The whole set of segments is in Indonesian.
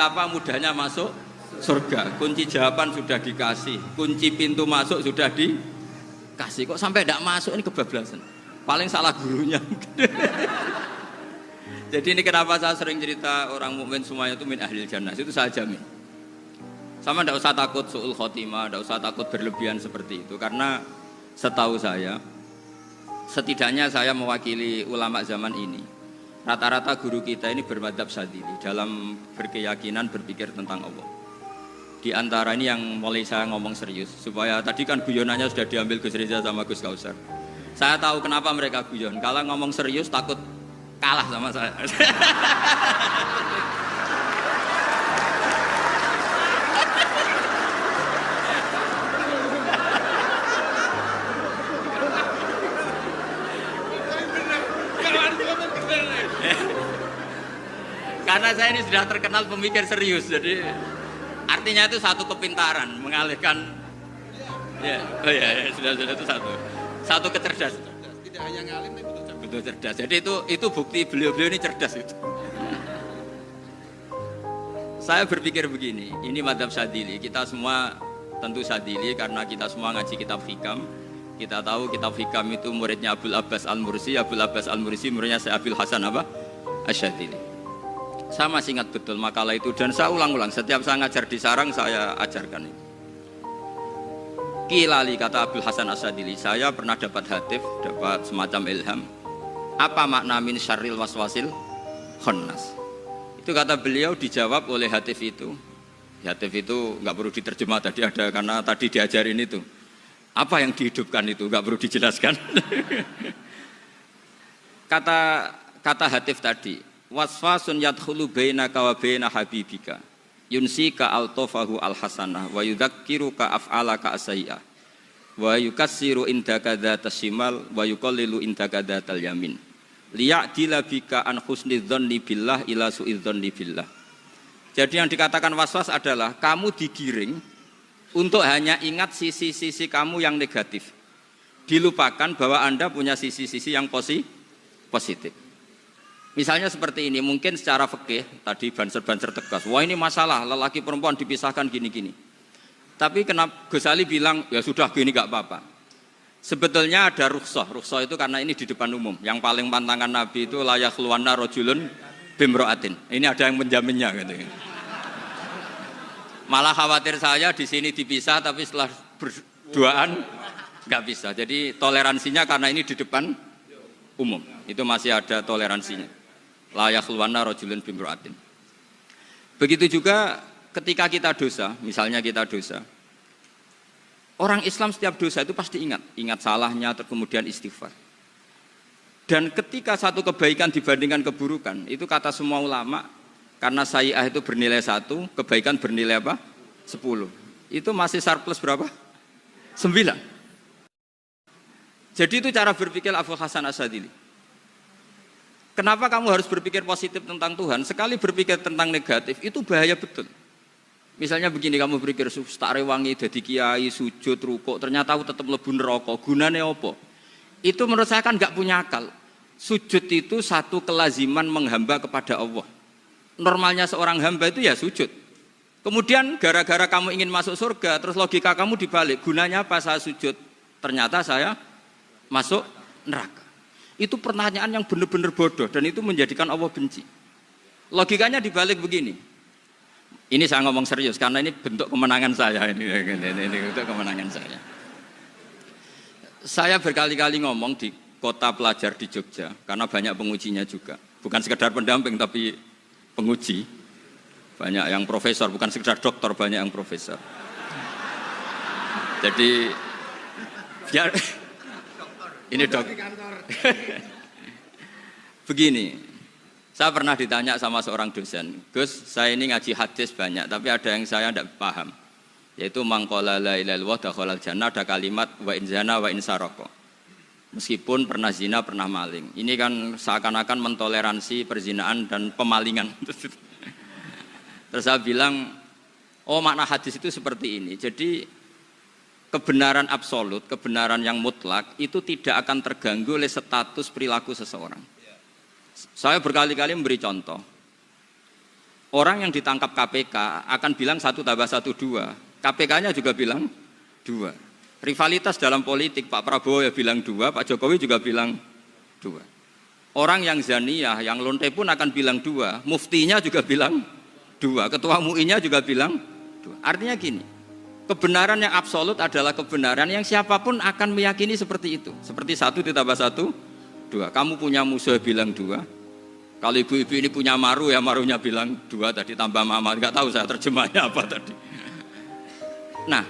betapa mudahnya masuk surga. Kunci jawaban sudah dikasih, kunci pintu masuk sudah dikasih. Kok sampai tidak masuk, ini kebablasan. Paling salah gurunya. Jadi ini kenapa saya sering cerita orang mukmin semuanya itu min ahlil jannah. Itu saya jamin. Sama tidak usah takut su'ul khotimah, tidak usah takut berlebihan seperti itu. Karena setahu saya, setidaknya saya mewakili ulama zaman ini. Rata-rata guru kita ini bermadzhab Syadzili dalam berkeyakinan berpikir tentang Allah. Di antara ini yang mulai saya ngomong serius, supaya tadi kan guyonannya sudah diambil Gus Reza sama Gus Kausar. Saya tahu kenapa mereka guyon. Kalau ngomong serius takut kalah sama saya. Karena saya ini sudah terkenal pemikir serius, jadi artinya itu satu kepintaran mengalihkan. Ya, oh ya, sudah itu satu kecerdasan. Tidak hanya ngalim tapi betul cerdas. Jadi itu bukti beliau-beliau ini cerdas itu. Saya berpikir begini, ini madzhab Syadzili. Kita semua tentu Syadzili karena kita semua ngaji kitab Hikam. Kita tahu kitab Hikam itu muridnya Abul Abbas Al-Mursi. Abul Abbas Al-Mursi muridnya Syekh Abil Hasan apa? Asy-Syadzili. Saya masih ingat betul makalah itu dan saya ulang-ulang. Setiap saya ngajar di sarang saya ajarkan ini. Kilali kata Abul Hasan Asy-Syadzili, saya pernah dapat hatif, dapat semacam ilham. Apa makna min syarril waswasil khannas? Itu kata beliau dijawab oleh hatif itu. Hatif itu nggak perlu diterjemah tadi ada karena tadi diajarin itu. Apa yang dihidupkan itu nggak perlu dijelaskan. kata hatif tadi, waswasun yadkhulu bainaka wa baina habibika yunsika altofahu alhasanah wa yudzakiruka af'alaka asayya wa yukassiru indaka dzatas shimal wa yuqallilu indaka dzatal yamin liya'dila bika an husnidzanni billah ila su'idzanni billah. Jadi yang dikatakan waswas adalah kamu digiring untuk hanya ingat sisi-sisi kamu yang negatif, dilupakan bahwa Anda punya sisi-sisi yang positif. Misalnya seperti ini, mungkin secara fikih tadi banser-banser tegas, wah ini masalah lelaki perempuan dipisahkan gini-gini. Tapi kenapa Ghazali bilang ya sudah gini gak apa-apa. Sebetulnya ada rukhsah itu karena ini di depan umum. Yang paling pantangan Nabi itu la yakhluwanna rajulun bimra'atin. Ini ada yang menjaminnya gitu. Malah khawatir saya di sini dipisah tapi setelah berduaan nggak bisa. Jadi toleransinya karena ini di depan umum. Itu masih ada toleransinya. La yakhluwanna rajulun bimra'atin. Begitu juga ketika kita dosa, misalnya kita dosa. Orang Islam setiap dosa itu pasti ingat salahnya, kemudian istighfar. Dan ketika satu kebaikan dibandingkan keburukan, itu kata semua ulama, karena sayyi'ah itu bernilai 1, kebaikan bernilai apa? 10. Itu masih surplus berapa? 9. Jadi itu cara berpikir Abul Hasan Asy-Syadzili. Kenapa kamu harus berpikir positif tentang Tuhan? Sekali berpikir tentang negatif, itu bahaya betul. Misalnya begini, kamu berpikir tak rewangi, jadi kiai, sujud, rukuk, ternyata aku tetap mlebu neraka. Gunane apa? Itu menurut saya kan nggak punya akal. Sujud itu satu kelaziman menghamba kepada Allah. Normalnya seorang hamba itu ya sujud. Kemudian gara-gara kamu ingin masuk surga, terus logika kamu dibalik. Gunanya apa saya sujud? Ternyata saya masuk neraka. Itu pertanyaan yang benar-benar bodoh dan itu menjadikan Allah benci. Logikanya dibalik begini. Ini saya ngomong serius karena ini bentuk kemenangan saya. Ini bentuk kemenangan saya. Saya berkali-kali ngomong di kota pelajar di Jogja karena banyak pengujinya juga. Bukan sekedar pendamping tapi penguji. Banyak yang profesor, bukan sekedar doktor, banyak yang profesor. Jadi biar ini dok. Begini, saya pernah ditanya sama seorang dosen, Gus, saya ini ngaji hadis banyak, tapi ada yang saya tidak paham, yaitu mangqala la ilaha illallah dakhalal jannah, ada kalimat wa in zana wa in saraka. Meskipun pernah zina, pernah maling. Ini kan seakan-akan mentoleransi perzinaan dan pemalingan. Terus saya bilang, oh makna hadis itu seperti ini. Jadi kebenaran absolut, kebenaran yang mutlak itu tidak akan terganggu oleh status perilaku seseorang. Saya berkali-kali memberi contoh. Orang yang ditangkap KPK akan bilang 1 tambah 1 2. KPK-nya juga bilang 2. Rivalitas dalam politik, Pak Prabowo ya bilang 2, Pak Jokowi juga bilang 2. Orang yang zaniyah, yang lonte pun akan bilang 2, muftinya juga bilang 2, ketua MUI-nya juga bilang 2. Artinya gini, kebenaran yang absolut adalah kebenaran yang siapapun akan meyakini seperti itu. Seperti 1 ditambah 1, 2. Kamu punya musuh bilang 2. Kalau ibu-ibu ini punya maru ya marunya bilang 2 tadi tambah mama. Enggak tahu saya terjemahnya apa tadi. Nah,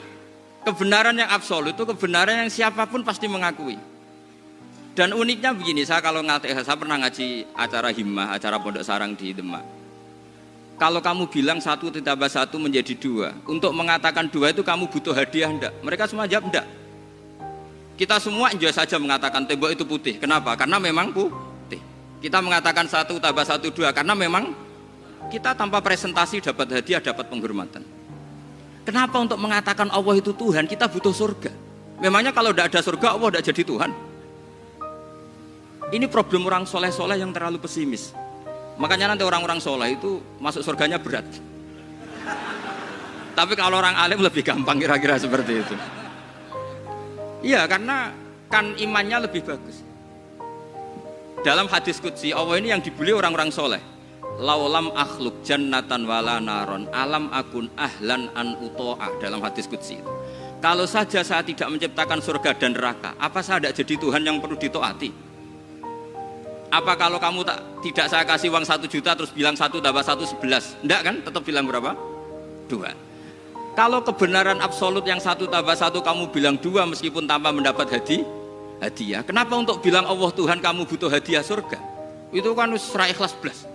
kebenaran yang absolut itu kebenaran yang siapapun pasti mengakui. Dan uniknya begini, saya kalau saya pernah ngaji acara himmah, acara pondok sarang di Demak. Kalau kamu bilang 1 ditambah 1 menjadi 2, untuk mengatakan 2 itu kamu butuh hadiah enggak? Mereka semua jawab enggak. Kita semua enjoy saja mengatakan tembok itu putih. Kenapa? Karena memang putih. Kita mengatakan 1 tambah 1 2 karena memang kita tanpa presentasi dapat hadiah, dapat penghormatan. Kenapa untuk mengatakan Allah itu Tuhan kita butuh surga? Memangnya kalau tidak ada surga Allah tidak jadi Tuhan? Ini problem orang soleh-soleh yang terlalu pesimis. Makanya nanti orang-orang soleh itu masuk surganya berat. Tapi kalau orang alim lebih gampang kira-kira seperti itu. Iya, karena kan imannya lebih bagus. Dalam hadis qudsi Allah ini yang dibuli orang-orang soleh. Laulam akhluk jannatan wala naron alam akun ahlan an uto'ah. Dalam hadis qudsi itu, kalau saja saya tidak menciptakan surga dan neraka, apa saya tidak jadi Tuhan yang perlu ditaati? Apa kalau kamu tidak saya kasih uang 1 juta terus bilang 1 tambah 1 11? Enggak kan? Tetap bilang berapa? 2. Kalau kebenaran absolut yang 1 tambah 1 kamu bilang 2 meskipun tanpa mendapat hadiah. Kenapa untuk bilang Allah Tuhan kamu butuh hadiah surga? Itu kan serah ikhlas belas.